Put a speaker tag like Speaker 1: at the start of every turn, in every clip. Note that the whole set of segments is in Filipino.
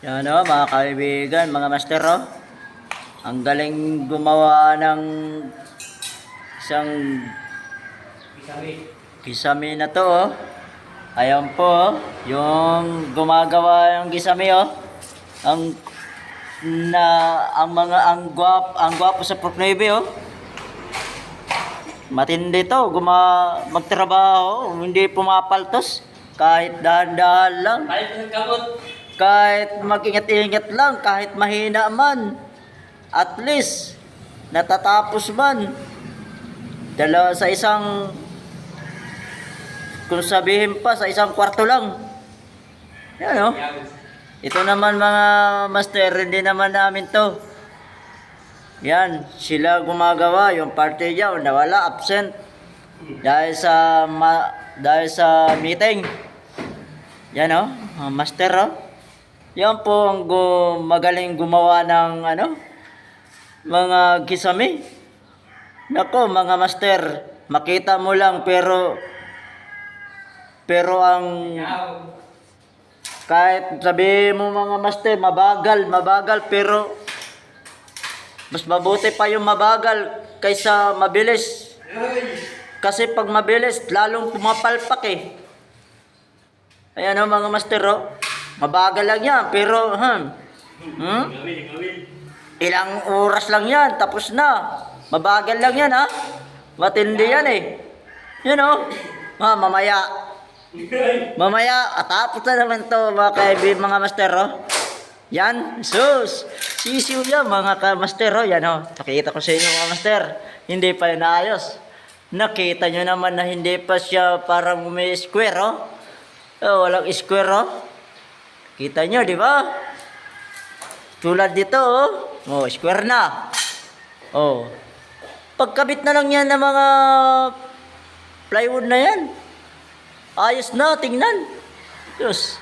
Speaker 1: Yan o, mga kaibigan, mga master o. Ang galing gumawa ng isang kisame na to o. Ayan po o, yung gumagawa ng kisame o. Ang ang gwapo sa Prof Navy o. Matindi to, magtrabaho, hindi pumapaltos kahit dahan-dahan lang.
Speaker 2: Kahit ng kamot.
Speaker 1: Kahit mag-ingat-ingat lang, kahit mahina man, at least, natatapos man. Sa isang, kung sabihin pa, sa isang kwarto lang. Yan o. Ito naman mga master, hindi naman namin to. Yan, sila gumagawa, yung party niya, nawala, absent. Dahil sa meeting. Yan o, master o. Yan po ang magaling gumawa ng mga kisame. Nako mga master, makita mo lang pero ang kahit sabihin mo mga master, mabagal pero mas mabuti pa yung mabagal kaysa mabilis. Kasi pag mabilis, lalong pumapalpak eh. Ayan o mga master o. Mabagal lang yan, pero ilang oras lang yan, tapos na. Mabagal lang yan ha. Matindi yan eh. Yan o. Mamaya, atapos na naman to mga master o. Yan, sus. Sisiw yan mga master o. Yan o. Nakita ko sa inyo mga master. Hindi pa yun naayos. Nakita nyo naman na hindi pa siya parang may square o. Walang square o. Kita nyo, di ba? Tulad dito, oh. Oh, square na. Oh. Pagkabit na lang yan ng mga plywood na yan. Ayos na, tingnan. Diyos.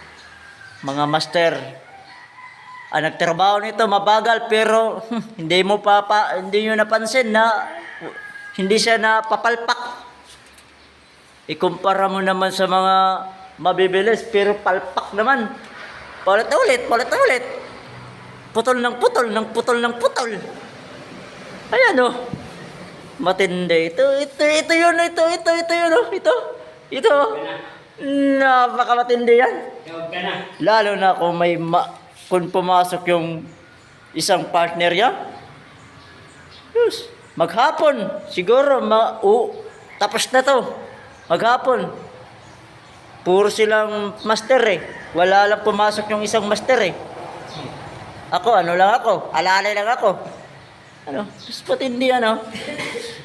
Speaker 1: Mga master. Ang nagtrabaho nito, mabagal, pero hindi nyo napansin na hindi siya napapalpak. Ikumpara mo naman sa mga mabibilis, pero palpak naman. Palit na ulit. Putol ng putol. Ayan o. Matindi. Ito yun. Ito. Napakamatindi yan. Lalo na kung pumasok yung isang partner niya. Yes. Maghapon. Siguro, tapos na to. Maghapon. Puro silang master eh. Wala lang pumasok yung isang master eh. Ako, alalay lang ako. Mas patindi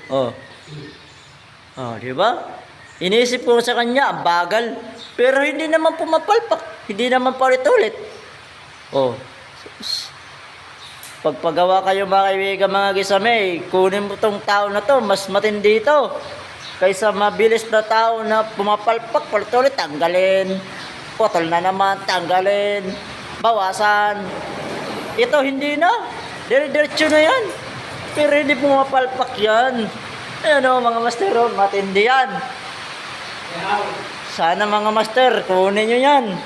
Speaker 1: Oh, di ba? Inisip ko sa kanya, bagal. Pero hindi naman pumapalpak. Hindi naman paulit-ulit. Oh. Pagpagawa kayo mga kaibigan, mga kisame, kunin mo tong tao na to, mas matindi ito. Kaysa mabilis na tao na pumapalpak, paulit-ulit, tanggalin. Putol na naman, tanggalin. Bawasan. Ito hindi na. Diretso na yan. Pero hindi pumapalpak yan. Ayan o mga master, matindi yan. Sana mga master, kunin nyo yan.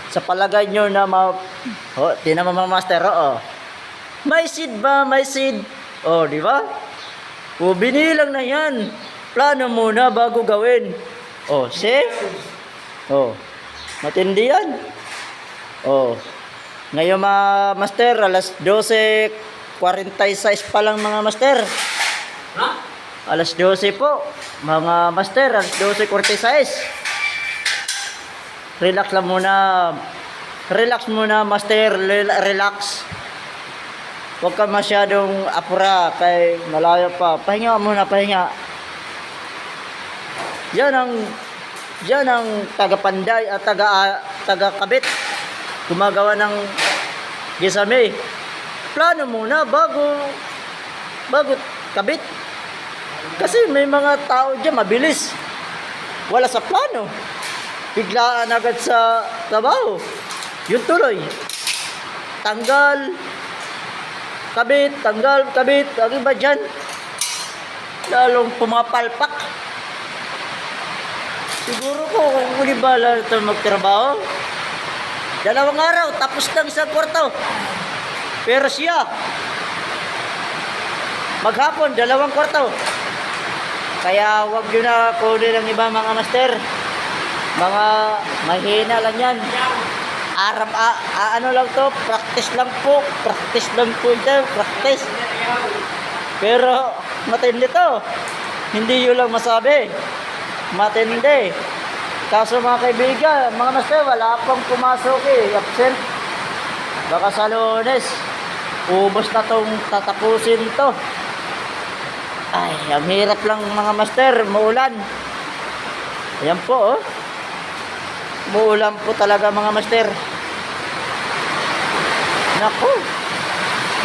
Speaker 1: Sa palagay nyo na tinan mo mga master, may seed ba? May seed. Di ba? Binilang na yan. Plano muna bago gawin. See? Matindi yan. Ngayon mga master, alas 12:46 pa lang mga master. Alas 12 po. Mga master, alas 12:46. Relax lang muna. Relax muna master, relax. Huwag ka masyadong apura kay malayo pa. Pahinga muna, pahinga. Yan ang taga-panday at taga-kabit. Gumagawa ng gisame. Plano muna bago kabit. Kasi may mga tao dyan mabilis. Wala sa plano. Biglaan agad sa trabaho. Yun tuloy. Tanggal, kabit. Ang iba dyan, lalong pumapalpak. Siguro ko kung ulibala ito magtrabaho, Dalawang araw, tapos ng isang kwarto. Pero siya, maghapon, dalawang kwarto. Kaya wag nyo na kunin ng iba mga master. Mga mahina lang yan. Ano lang to, practice lang po. Practice lang po ito, practice. Pero matindi to. Hindi yun lang masabi. Matindi. Kaso mga kaibigan, mga master, wala pang pumasok eh. Absent. Baka sa Lunes, ubos na tong tatapusin to. Ay, ang hirap lang mga master, muulan. Ayan po oh. Muulan po talaga mga master. Naku.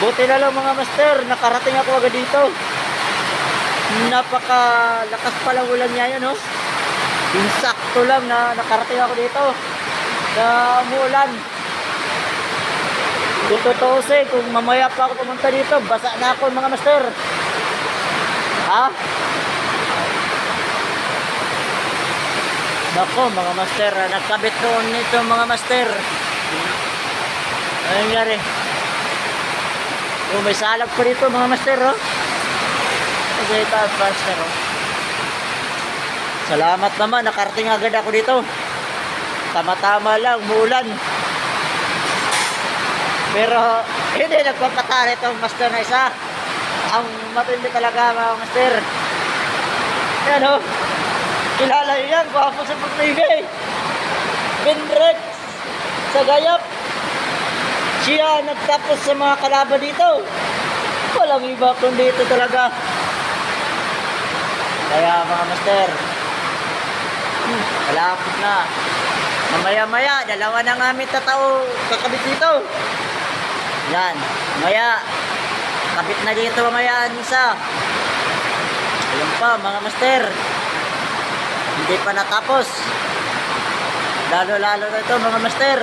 Speaker 1: Buti na lang mga master, nakarating ako agad dito. Napakalakas pala ulan niya yun, no? Insakto lang na nakarating ako dito. Na umulan. Kung tutusin, kung mamaya pa ako pumunta dito, basa na ako mga master. Ha? Nako mga master, nagkabit noon nito mga master. Ano nangyari? Oh, may salag pa dito mga master, oh. Kasi taas master, oh. Salamat naman, nakarating agad ako dito. Tama-tama lang, umuulan. Pero, hindi nagpapatari itong master na isa. Ang matindi talaga mga master. Yan, oh. Kilala nyo yan, gwapo sa pag-ibig. Pinrex sa Gayap. Siya nagtapos sa mga kalaban dito. Walang iba kundi dito talaga. Kaya mga master, malapit na. Mamaya-maya, dalawa na nga may tatao kakabit dito. Yan, mamaya. Kabit na dito mamaya ang isa. Ayun pa mga master. Hindi pa natapos. Lalo-lalo na ito mga master.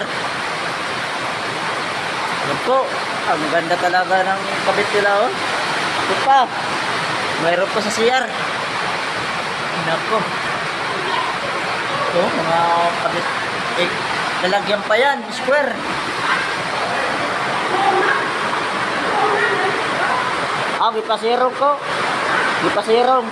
Speaker 1: Ayan po. Ang ganda talaga ng kabit nila, oh. Ito pa. Mayroon pa sa CR. Nako. Ito, mga kabit. Eh, lalagyan pa yan. Square. Gipasirong ko. Gipasirong.